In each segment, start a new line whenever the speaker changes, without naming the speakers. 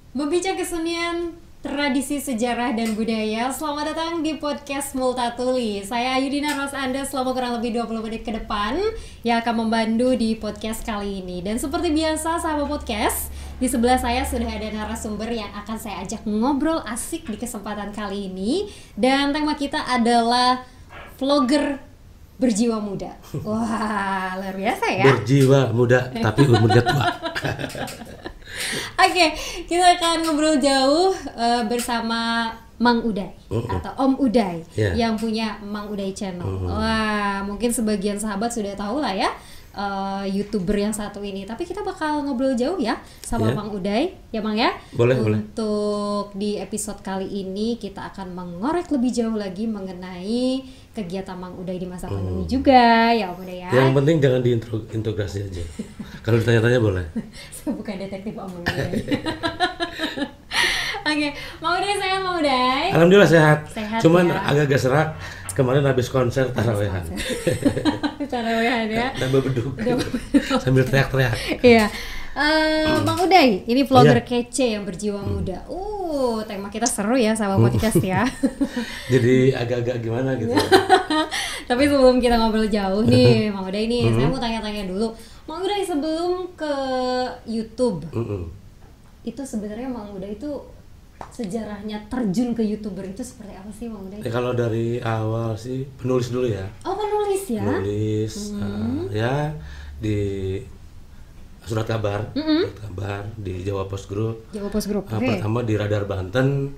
Berbicara kesenian, tradisi, sejarah, dan budaya. Selamat datang di podcast Multatuli. Saya Ayudina Ros Anda selama kurang lebih 20 menit ke depan yang akan membantu di podcast kali ini. Dan seperti biasa sahabat podcast, di sebelah saya sudah ada narasumber yang akan saya ajak ngobrol asik di kesempatan kali ini. Dan tema kita adalah vlogger berjiwa muda. Wah, luar biasa ya.
Berjiwa muda tapi umurnya tua.
Oke, kita akan ngobrol jauh bersama Mang Uday atau Om Uday yang punya Mang Uday Channel. Wah, mungkin sebagian sahabat sudah tahu lah ya, YouTuber yang satu ini. Tapi kita bakal ngobrol jauh ya sama Mang Uday, ya Mang ya.
Boleh.
Untuk di episode kali ini kita akan mengorek lebih jauh lagi mengenai kegiatan Mang Uday di masa pandemi juga, ya Om Uday ya.
Yang penting jangan diintegrasi aja. Kalau ditanya-tanya boleh.
Saya bukan detektif Om Uday. Oke, Mang Uday sehat Mang Uday?
Alhamdulillah sehat. Cuman
ya.
agak-agak serak. Kemarin habis konser tarawehan.
Tarawehan ya.
Nambah beduk. Sambil teriak-teriak.
Iya. Mang Uday, ini vlogger kece yang berjiwa muda. Tema kita seru ya sama podcast ya.
Jadi agak-agak gimana gitu.
Tapi sebelum kita ngobrol jauh nih, Mang Uday nih, saya mau tanya-tanya dulu. Mang Uday sebelum ke YouTube, itu sebenarnya Mang Uday itu sejarahnya terjun ke YouTuber itu seperti apa sih Mang Uday?
Kalau dari awal sih penulis dulu ya.
Oh, penulis ya?
Penulis, ya di surat kabar di Jawa Post Group.
Jawa Post Group.
Pertama di Radar Banten,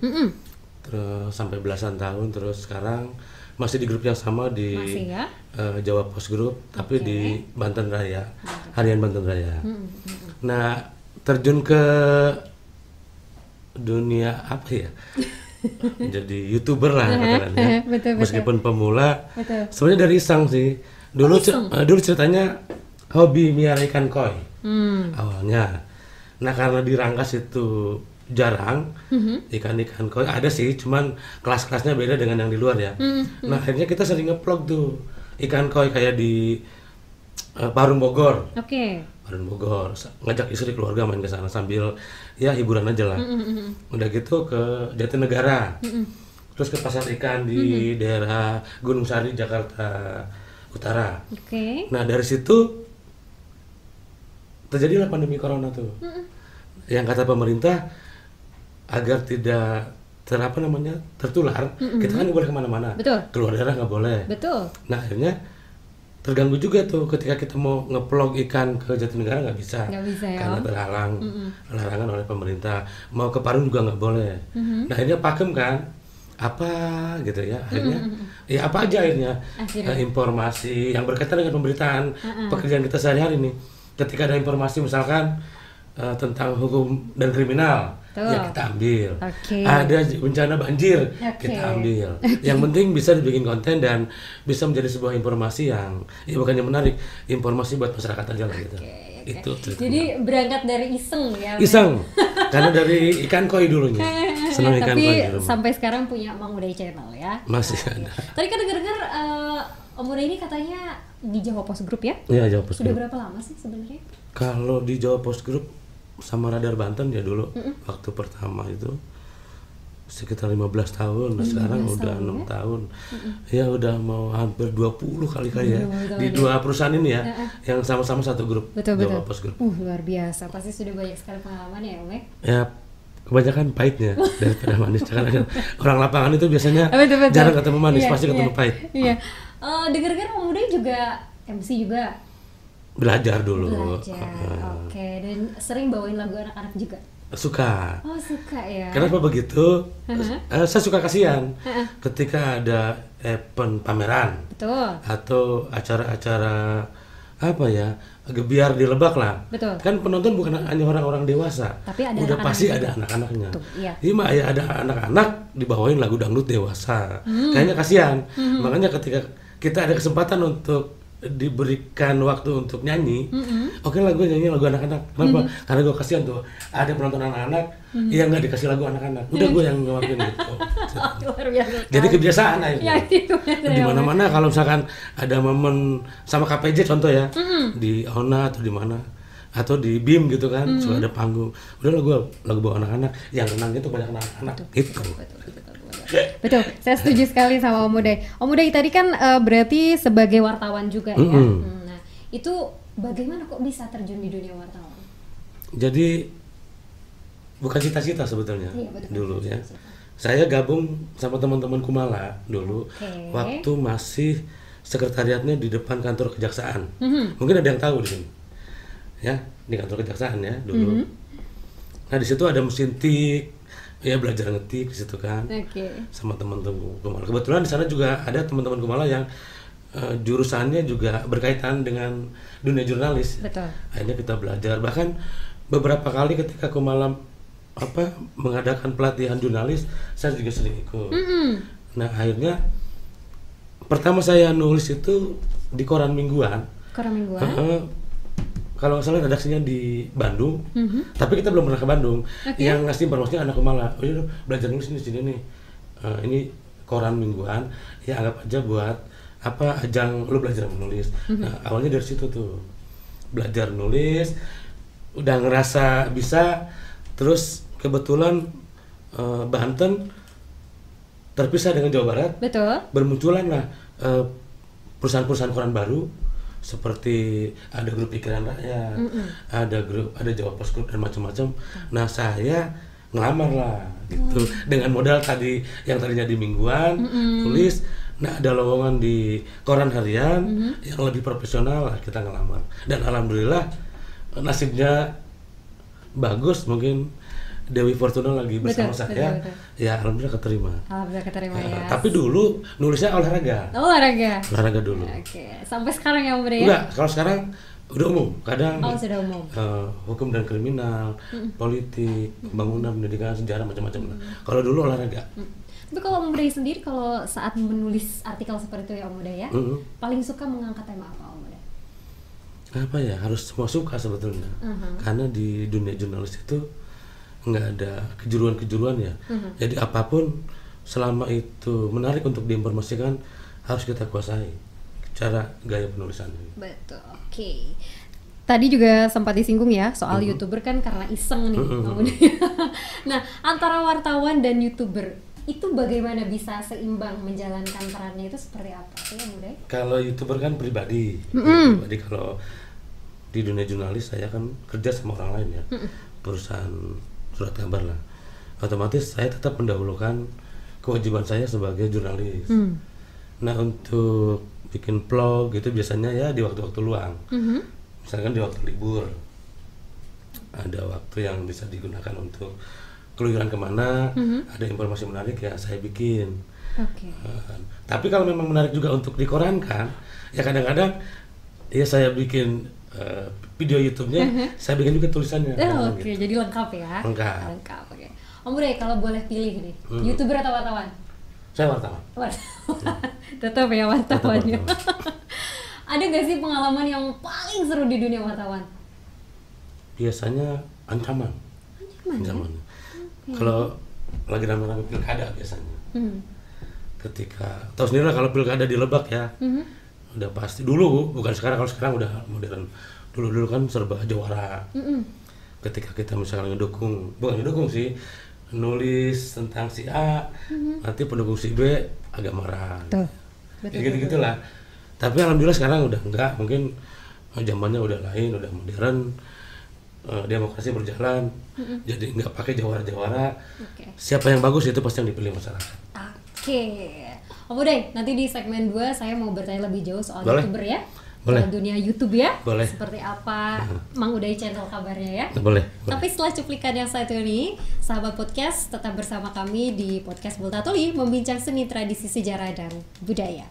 terus sampai belasan tahun, terus sekarang masih di grup yang sama di Jawa Post Group, tapi di Banten Raya, Harian Banten Raya. Nah, terjun ke dunia apa ya? Jadi YouTuber lah katanya. Meskipun pemula, sebenarnya dari iseng sih. Dulu ceritanya hobi miara ikan koi. Awalnya. Nah, karena di Rangkas itu jarang ikan-ikan koi, ada sih, cuman kelas-kelasnya beda dengan yang di luar ya. Nah, akhirnya kita sering nge-vlog tuh ikan koi kayak di Parung Bogor. Parung Bogor, ngajak istri keluarga main ke sana sambil ya hiburan aja lah. Udah gitu ke Jatinegara. Terus ke pasar ikan di daerah Gunung Sari, Jakarta Utara. Nah, dari situ terjadilah pandemi corona tuh. Yang kata pemerintah agar tidak tertular, kita kan nggak boleh kemana-mana. Keluar daerah nggak boleh. Nah, akhirnya terganggu juga tuh ketika kita mau nge-vlog ikan ke Jatinegara nggak bisa ya? Karena terhalang larangan oleh pemerintah. Mau ke Parung juga nggak boleh. Nah, akhirnya pakem kan apa gitu ya, akhirnya ya apa aja akhirnya. Informasi yang berkaitan dengan pemberitaan pekerjaan kita sehari-hari nih. Ketika ada informasi misalkan tentang hukum dan kriminal, ya kita ambil. Ada bencana banjir, kita ambil. Yang penting bisa dibikin konten dan bisa menjadi sebuah informasi yang ya bukannya menarik, informasi buat masyarakat aja lah gitu. Itu ceritanya. Jadi
berangkat dari iseng ya.
Iseng. Karena dari ikan koi dulunya. Senang ikan koi dulu.
Tapi sampai sekarang punya Mang Uday Channel ya.
Masih ada.
Tadi kan dengar Om Uday ini katanya di Jawa Post Group ya?
Iya, Jawa Post Group.
Sudah berapa lama sih sebenarnya?
Kalau di Jawa Post Group sama Radar Banten ya dulu waktu pertama itu sekitar 15 tahun, sekarang udah 6 tahun. Ya udah mau hampir 20 kali ya di dua perusahaan ini ya, yang sama-sama satu grup. Jawa Post Group.
Luar biasa, pasti sudah banyak sekali pengalaman ya Om.
Ya kebanyakan pahitnya daripada manis. Karena orang lapangan itu biasanya jarang ketemu manis, pasti ketemu pahit.
Iya. Dengar-dengar Om Uday juga MC juga.
Belajar dulu.
Dan sering bawain lagu anak-anak juga.
Suka.
Oh, suka ya.
Kenapa begitu? Saya suka kasihan ketika ada event pameran. Atau acara-acara apa ya, gebiar di Lebak lah. Kan penonton bukan hanya orang-orang dewasa.
Tapi ada
udah pasti ada anak-anaknya. Iya, ya ada anak-anak dibawain lagu dangdut dewasa. Kayaknya kasihan. Makanya ketika kita ada kesempatan untuk diberikan waktu untuk nyanyi, oke lah gue nyanyi lagu anak-anak. Kenapa? Karena gue kasihan tuh ada penonton anak-anak yang nggak dikasih lagu anak-anak. Udah gue yang ngelakuin gitu. Jadi kebiasaan aja. Di mana-mana kalau misalkan ada momen sama KPJ contoh ya, di Ona atau di mana, atau di BIM gitu kan, sudah ada panggung. Udah lah gue lagu bawa anak-anak, yang renangnya tuh banyak anak-anak gitu.
Betul, saya setuju sekali sama Om Uday. Om Uday tadi kan berarti sebagai wartawan juga ya. Nah, itu bagaimana kok bisa terjun di dunia wartawan?
Jadi bukan cita-cita sebetulnya dulu ya. Saya gabung sama teman-teman Kumala dulu, waktu masih sekretariatnya di depan kantor kejaksaan. Mungkin ada yang tahu di sini. Ya, di kantor kejaksaan ya dulu. Nah di situ ada mesin tik, ya belajar ngetik di situ kan, sama teman-teman Kumala. Kebetulan di sana juga ada teman-teman Kumala yang jurusannya juga berkaitan dengan dunia jurnalis.
Betul.
Akhirnya kita belajar. Bahkan beberapa kali ketika Kumala mengadakan pelatihan jurnalis, saya juga sering ikut. Nah akhirnya pertama saya nulis itu di koran mingguan.
Koran mingguan.
Kalau nggak salah redaksinya di Bandung, tapi kita belum pernah ke Bandung. Yang ngasih informasinya anak Kumala, oh iya belajar nulis di sini nih. Ini koran mingguan, ya anggap aja buat ajang lu belajar menulis. Nah awalnya dari situ tuh belajar nulis, udah ngerasa bisa, terus kebetulan Banten terpisah dengan Jawa Barat. Betul. Bermunculan lah perusahaan-perusahaan koran baru. Seperti ada grup Pikiran Rakyat, ada Jawa Pos Group dan macam-macam. Nah saya ngelamar lah gitu dengan modal tadi yang tadinya di mingguan tulis. Nah ada lowongan di koran harian yang lebih profesional lah, kita ngelamar. Dan alhamdulillah nasibnya bagus, mungkin Dewi Fortuna lagi bersama saya. Betul. Ya alhamdulillah keterima.
Alhamdulillah keterima ya.
Tapi dulu nulisnya olahraga. Olahraga dulu.
Sampai sekarang ya Om Uday ya?
Enggak, kalau sekarang udah umum. Kadang
sudah umum.
Hukum dan kriminal, politik, pembangunan, pendidikan, sejarah, macam-macam. Kalau dulu olahraga.
Tapi kalau Om Uday sendiri, kalau saat menulis artikel seperti itu ya Om Uday ya, paling suka mengangkat tema apa Om Uday?
Apa ya, harus semua suka sebetulnya. Karena di dunia jurnalis itu nggak ada kejuruan-kejuruan ya. Jadi apapun selama itu menarik untuk diinformasikan harus kita kuasai cara gaya penulisannya.
Betul. Oke. Tadi juga sempat disinggung ya soal YouTuber kan karena iseng nih. Nah, antara wartawan dan YouTuber itu bagaimana bisa seimbang menjalankan perannya, itu seperti apa sih ya Uday?
Kalau YouTuber kan pribadi. Pribadi. Kalau di dunia jurnalis saya kan kerja sama orang lain ya. Perusahaan surat kabar lah, otomatis saya tetap mendahulukan kewajiban saya sebagai jurnalis. Nah untuk bikin vlog gitu biasanya ya di waktu-waktu luang, misalkan di waktu libur, ada waktu yang bisa digunakan untuk keluyuran kemana, ada informasi menarik ya saya bikin. Tapi kalau memang menarik juga untuk dikorankan, ya kadang-kadang ya saya bikin video YouTube-nya, saya bikin juga tulisannya.
Gitu. Jadi lengkap ya. Lengkap. Om Uday kalau boleh pilih nih, YouTuber atau wartawan?
Saya wartawan.
Tetap ya wartawannya. Ada nggak sih pengalaman yang paling seru di dunia wartawan?
Biasanya ancaman. Kalau lagi rame-rame pilkada biasanya. Ketika tahu sendiri lah kalau pilkada di Lebak ya. Udah pasti dulu, bukan sekarang. Kalau sekarang udah modern. Dulu kan serba jawara. Ketika kita misalnya bukan ngedukung sih, nulis tentang si A, nanti pendukung si B agak marah. Gitu-gitulah. Tapi alhamdulillah sekarang udah enggak, mungkin zamannya udah lain, udah modern. Demokrasi berjalan, jadi nggak pakai jawara-jawara. Siapa yang bagus itu pasti yang dipilih masyarakat.
Om Uday, nanti di segmen 2 saya mau bertanya lebih jauh soal YouTuber ya.
Boleh.
Soal dunia YouTube ya.
Boleh.
Seperti apa Mang Uday channel kabarnya ya.
Boleh.
Tapi setelah cuplikan yang satu ini, sahabat podcast tetap bersama kami di podcast Multatuli, membincang seni, tradisi, sejarah, dan budaya.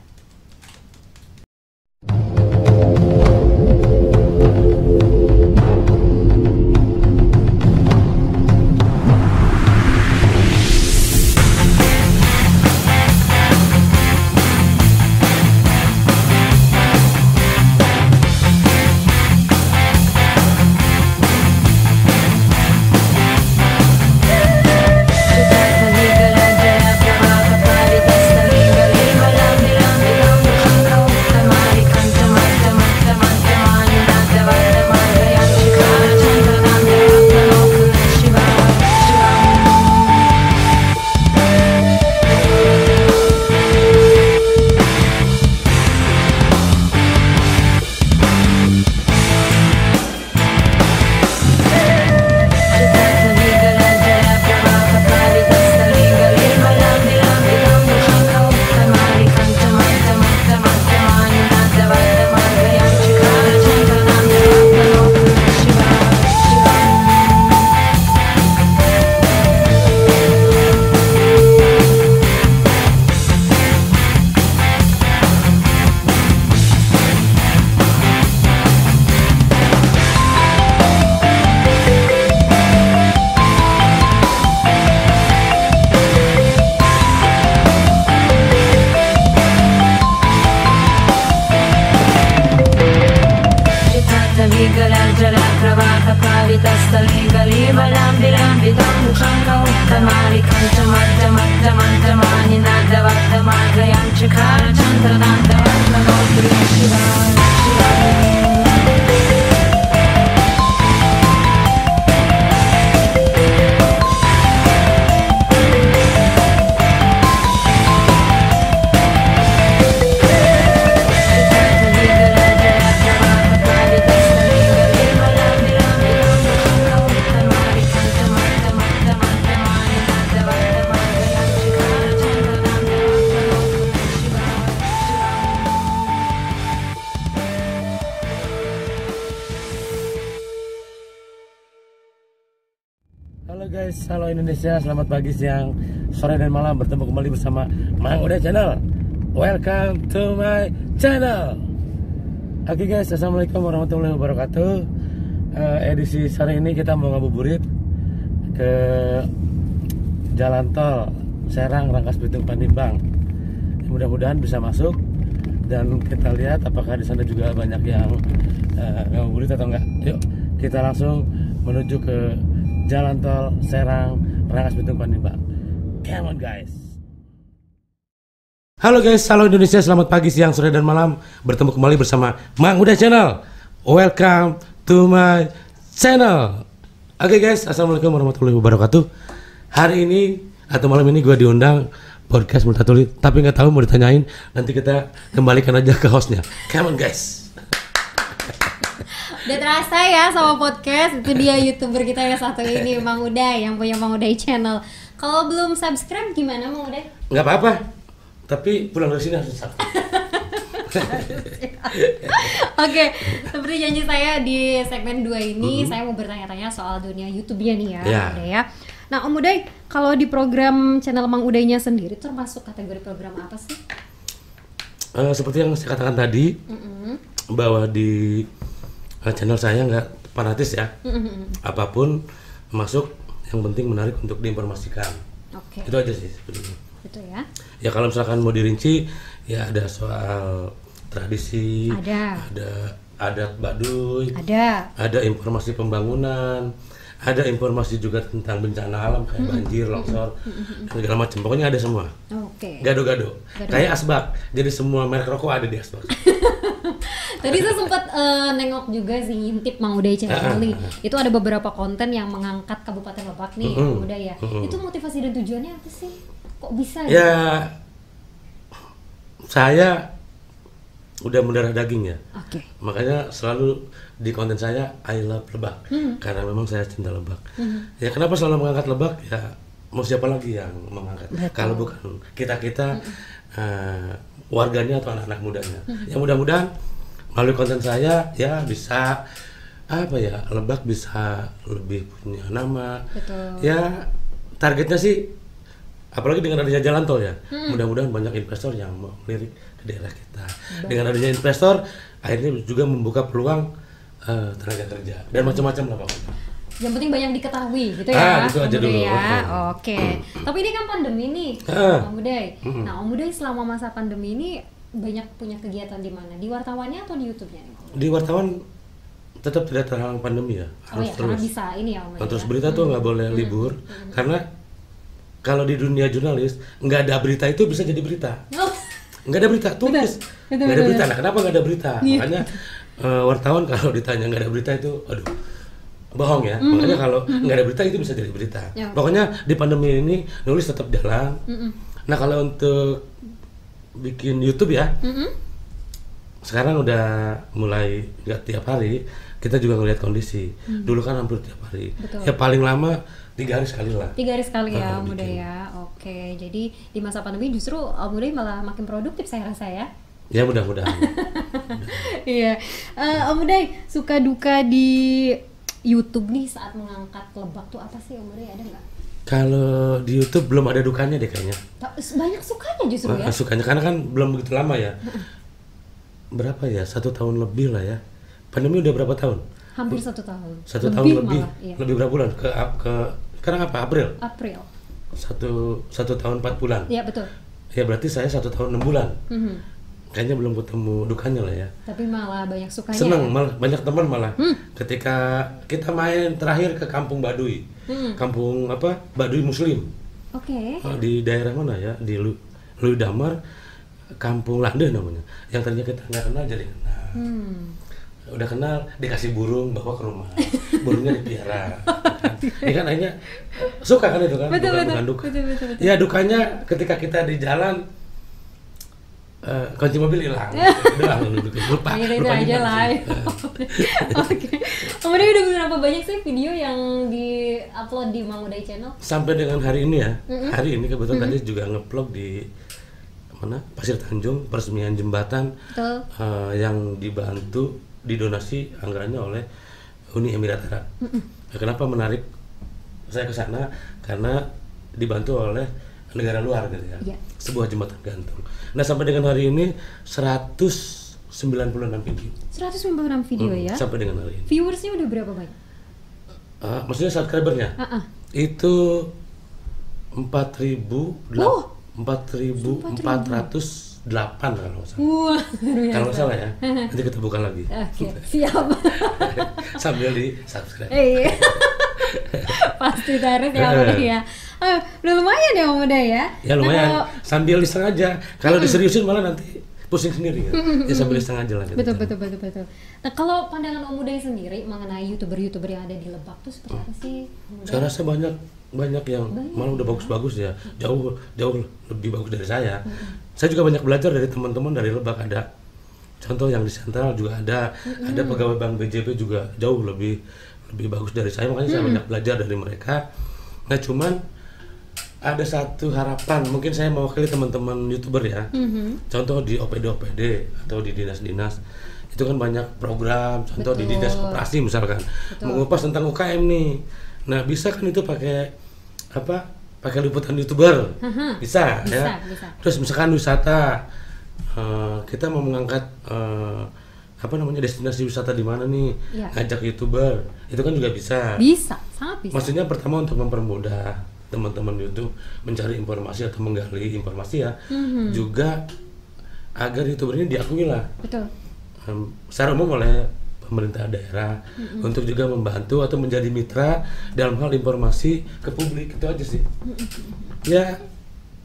mari kantamaddamaddamaddamadamani nadavaddamadda yanchakara chandranandavaddamadri shivaya.
Halo guys, halo Indonesia, selamat pagi, siang, sore, dan malam. Bertemu kembali bersama Mang Uday Channel. Welcome to my channel. Oke guys, assalamualaikum warahmatullahi wabarakatuh. Edisi sore ini kita mau ngabuburit ke jalan tol Serang Rangkas Bitung Panimbang. Mudah-mudahan bisa masuk dan kita lihat apakah di sana juga banyak yang ngabuburit atau enggak. Yuk kita langsung menuju ke jalan tol Serang Rangkas Bitung Panimbang. Come on guys. Halo guys, halo Indonesia, selamat pagi, siang, sore, dan malam. Bertemu kembali bersama Mang Uday Channel. Welcome to my channel. Oke guys, assalamualaikum warahmatullahi wabarakatuh. Hari ini atau malam ini gue diundang podcast Multatuli, tapi nggak tahu mau ditanyain. Nanti kita kembalikan aja ke hostnya. Come on guys.
Udah terasa ya sama podcast, itu dia YouTuber kita yang satu ini, Mang Uday, yang punya Mang Uday Channel. Kalau belum subscribe gimana Mang Uday?
Nggak apa-apa, tapi pulang dari sini harus subscribe.
Oke, seperti janji saya di segmen 2 ini, saya mau bertanya-tanya soal dunia YouTube-nya nih ya, Mang Uday ya. Nah Om Uday, kalau di program channel Mang Udaynya sendiri termasuk kategori program apa sih?
Seperti yang saya katakan tadi, bahwa di channel saya nggak fanatis ya, apapun masuk, yang penting menarik untuk diinformasikan. Itu aja sih sebetulnya.
Itu ya. Ya
kalau misalkan mau dirinci, ya ada soal tradisi, ada adat Baduy, ada informasi pembangunan, ada informasi juga tentang bencana alam kayak banjir, longsor, segala macam. Pokoknya ada semua. Gado-gado. Kayak Asbak. Jadi semua merek rokok ada di Asbak.
Tadi saya sempat nengok juga sih, ngintip Mang Uday Channel nih. Itu ada beberapa konten yang mengangkat Kabupaten Lebak nih, Mang Uday ya. Itu motivasi dan tujuannya apa sih? Kok bisa
ya? Saya udah mendarah daging ya. Makanya selalu di konten saya I love Lebak. Karena memang saya cinta Lebak. Ya kenapa selalu mengangkat Lebak? Ya mau siapa lagi yang mengangkat? Kalau bukan kita-kita warganya atau anak-anak mudanya. Ya mudah-mudahan melalui konten saya ya bisa Lebak bisa lebih punya nama. Ya targetnya sih, apalagi dengan adanya jalan tol ya, mudah-mudahan banyak investor yang mau melirik ke daerah kita. Dengan adanya investor, akhirnya juga membuka peluang tenaga kerja dan macam-macam lah pokoknya.
Yang penting banyak diketahui gitu ya.
Itu aja dulu
ya. Tapi ini kan pandemi nih, Om Uday. Nah Om Uday selama masa pandemi ini banyak punya kegiatan di mana? Di wartawannya atau di YouTube-nya?
Di wartawan tetap tidak terhalang pandemi ya.
Harus terus. Karena bisa ini ya Om Uday.
Terus berita tuh nggak boleh libur, karena kalau di dunia jurnalis nggak ada berita itu bisa jadi berita. Nggak ada berita, tulis. Nggak ada berita. Nah kenapa nggak ada berita? Makanya wartawan kalau ditanya nggak ada berita itu, aduh, bohong ya. Makanya kalau nggak ada berita itu bisa jadi berita. Pokoknya di pandemi ini nulis tetap jalan. Nah kalau untuk bikin YouTube ya, sekarang udah mulai nggak tiap hari, kita juga ngelihat kondisi. Dulu kan hampir tiap hari. Ya paling lama 3 hari sekali lah.
3 hari sekali ya Om Uday ya. Oke, jadi di masa pandemi justru Om Uday malah makin produktif saya rasa ya.
Ya mudah-mudahan.
Iya. Om Uday, suka duka di YouTube nih saat mengangkat Lebak tuh apa sih Om Uday, ada nggak?
Kalau di YouTube belum ada dukanya deh kayaknya.
Banyak sukanya justru ya.
Sukanya karena kan belum begitu lama ya. Berapa ya? 1 tahun lebih lah ya. Pandemi udah berapa tahun?
Hampir 1 tahun.
1 tahun lebih. Lebih berapa bulan? Sekarang apa? April. 1 tahun 4 bulan.
Iya betul.
Ya berarti saya 1 tahun 6 bulan. kayaknya belum ketemu dukanya lah ya.
Tapi malah banyak sukanya.
Senang, malah banyak teman malah. Ketika kita main terakhir ke Kampung Baduy, kampung apa? Baduy Muslim.
Oke.
Di daerah mana ya? Di Ludamar, Kampung Lande namanya. Yang tadinya kita nggak kenal jadi kenal. Udah kenal, dikasih burung bawa ke rumah. Burungnya dipelihara. Ini kan akhirnya suka kan itu kan? Bukan duka. Betul. Ya dukanya ketika kita di jalan kunci mobil hilang. Lupa
aja lah. Oke. Kemudian udah berapa banyak sih video yang di-upload di Mang Uday Channel?
Sampai dengan hari ini ya. Hari ini kebetulan tadi juga nge-vlog di mana? Pasir Tanjung, peresmian jembatan yang dibantu didonasi anggarannya oleh Uni Emirat Arab. Kenapa menarik saya ke sana? Karena dibantu oleh negara luar gitu ya. Sebuah jembatan gantung. Nah, sampai dengan hari ini 196 video.
196 video ya.
Sampai dengan hari ini.
Viewersnya udah berapa banyak?
Maksudnya subscribernya? Itu 4.408 kalau nggak salah.
Wah,
kalau nggak salah ya. Nanti kita buka lagi.
Oke, siap.
Sambil di subscribe.
Pasti tarik ya. Udah lumayan ya Om Uday ya.
Ya lumayan. Sambil iseng aja. Kalau diseriusin malah nanti pusing sendiri ya. Ya sambil iseng aja lah.
Betul. Nah kalau pandangan Om Uday sendiri mengenai YouTuber yang ada di Lebak tuh seperti apa sih?
Saya rasa banyak yang malah udah bagus-bagus ya. Jauh lebih bagus dari saya. Saya juga banyak belajar dari teman-teman dari Lebak. Ada contoh yang di Sentral juga ada pegawai Bank BJB juga jauh lebih bagus dari saya, makanya saya banyak belajar dari mereka. Nah cuman ada satu harapan, mungkin saya mewakili teman-teman YouTuber ya. Contoh di OPD atau di dinas-dinas itu kan banyak program, contoh di dinas koperasi misalkan mengupas tentang UKM nih. Nah bisa kan itu pakai liputan YouTuber, bisa. Terus misalkan wisata, kita mau mengangkat destinasi wisata di mana nih, ngajak YouTuber, itu kan juga bisa.
Sangat bisa.
Maksudnya pertama untuk mempermudah teman-teman YouTube mencari informasi atau menggali informasi ya, juga agar YouTuber ini diakui lah. Betul. Secara umum oleh pemerintah daerah untuk juga membantu atau menjadi mitra dalam hal informasi ke publik, itu aja sih. Ya,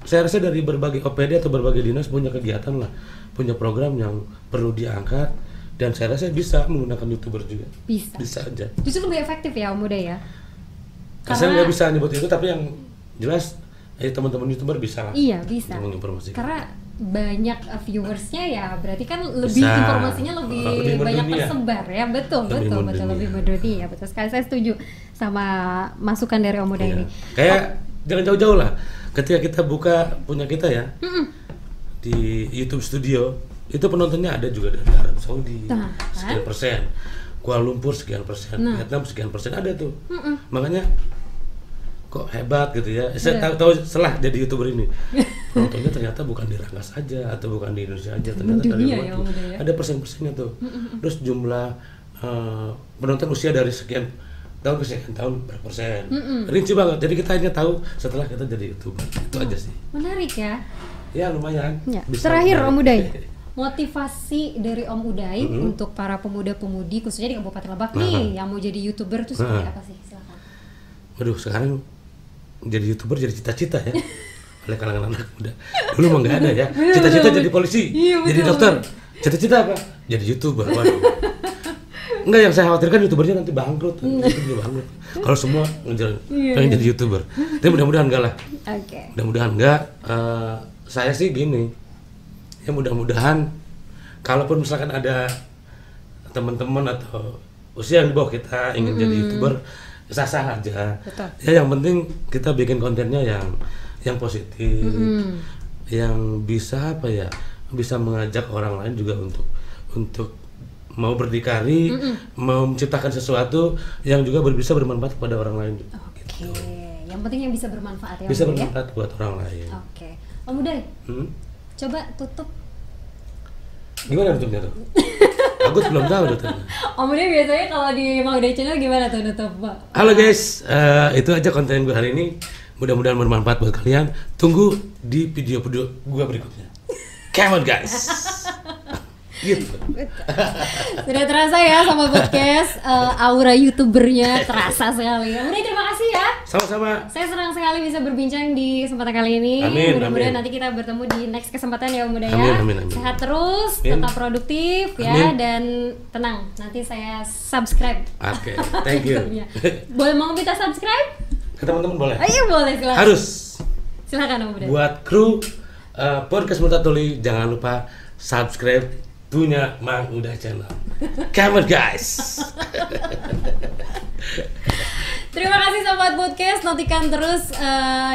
saya rasa dari berbagai OPD atau berbagai dinas punya kegiatan lah, punya program yang perlu diangkat. Dan saya rasa bisa menggunakan YouTuber juga. Bisa aja.
Justru lebih efektif ya Om Uday ya.
Saya nggak bisa nyebut itu, tapi yang jelas teman-teman YouTuber bisa lah.
Iya bisa. Karena banyak viewersnya ya, berarti kan lebih informasinya lebih banyak tersebar ya. Betul lebih mendunia. Betul sekali, saya setuju sama masukan dari Om Uday ini.
Kayak jangan jauh-jauh lah. Ketika kita punya kita ya di YouTube Studio, itu penontonnya ada juga dari Arab Saudi sekian persen, Kuala Lumpur sekian persen, Vietnam sekian persen, ada tuh. Makanya kok hebat gitu ya. Saya tahu setelah jadi YouTuber ini penontonnya ternyata bukan di Rangkas saja atau bukan di Indonesia aja, ternyata dari luar tuh ada persen-persennya tuh. Terus jumlah penonton usia dari sekian tahun ke sekian tahun berapa persen, rinci banget. Jadi kita hanya tahu setelah kita jadi YouTuber. Itu aja sih.
Menarik ya.
Ya lumayan.
Terakhir Om Uday, motivasi dari Om Uday untuk para pemuda-pemudi khususnya di Kabupaten Lebak nih yang mau jadi YouTuber itu seperti apa sih? Silakan.
Waduh, sekarang jadi YouTuber jadi cita-cita ya oleh kalangan anak muda. Dulu mah nggak ada ya. Cita-cita jadi polisi, jadi dokter. Cita-cita apa? Jadi YouTuber. Waduh. Enggak, yang saya khawatirkan YouTubernya nanti bangkrut. Kalau semua pengen jadi YouTuber. Tapi mudah-mudahan enggak lah. Mudah-mudahan enggak. Saya sih gini. Ya mudah-mudahan kalaupun misalkan ada teman-teman atau usia yang di bawah kita ingin jadi YouTuber, sah-sah aja. Ya yang penting kita bikin kontennya yang positif, yang bisa bisa mengajak orang lain juga untuk mau berdikari, mau menciptakan sesuatu yang juga bisa bermanfaat kepada orang lain.
Gitu. Yang penting yang bisa bermanfaat ya.
Bisa bermanfaat buat orang lain.
Om Uday, coba tutup.
Gimana tutupnya tuh? Aku belum tahu tutupnya.
Om Uday biasanya kalau di Mang Uday Channel gimana tuh tutup, Pak?
Halo guys, itu aja konten gue hari ini. Mudah-mudahan bermanfaat buat kalian. Tunggu di video gue berikutnya. Come on guys. Gitu.
Sudah terasa ya sama podcast, aura YouTubernya terasa sekali. Udah, terima kasih ya.
Sama-sama.
Saya senang sekali bisa berbincang di kesempatan kali ini.
Amin,
mudah-mudahan nanti kita bertemu di next kesempatan ya Om Buddha ya.
Amin.
Sehat terus, tetap produktif ya, dan tenang. Nanti saya subscribe.
Oke, thank you.
Boleh mau minta subscribe?
Ke teman-teman boleh?
Iya boleh, silakan.
Harus.
Silakan Om Buddha.
Buat kru podcast Multatuli jangan lupa subscribe punya Mang Uda Channel. Come on guys.
Terima kasih Sobat Podcast, nantikan terus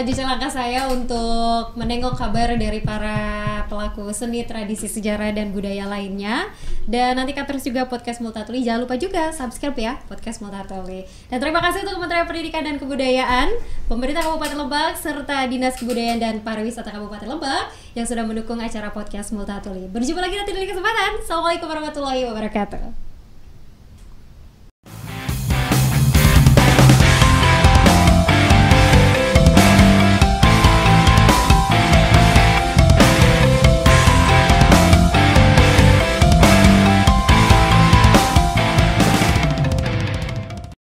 jejak langkah saya untuk menengok kabar dari para pelaku seni, tradisi, sejarah, dan budaya lainnya. Dan nantikan terus juga podcast Multatuli, jangan lupa juga subscribe ya podcast Multatuli. Dan terima kasih untuk Kementerian Pendidikan dan Kebudayaan, Pemerintah Kabupaten Lebak, serta Dinas Kebudayaan dan Pariwisata Kabupaten Lebak yang sudah mendukung acara podcast Multatuli. Berjumpa lagi nanti di kesempatan. Assalamualaikum warahmatullahi wabarakatuh.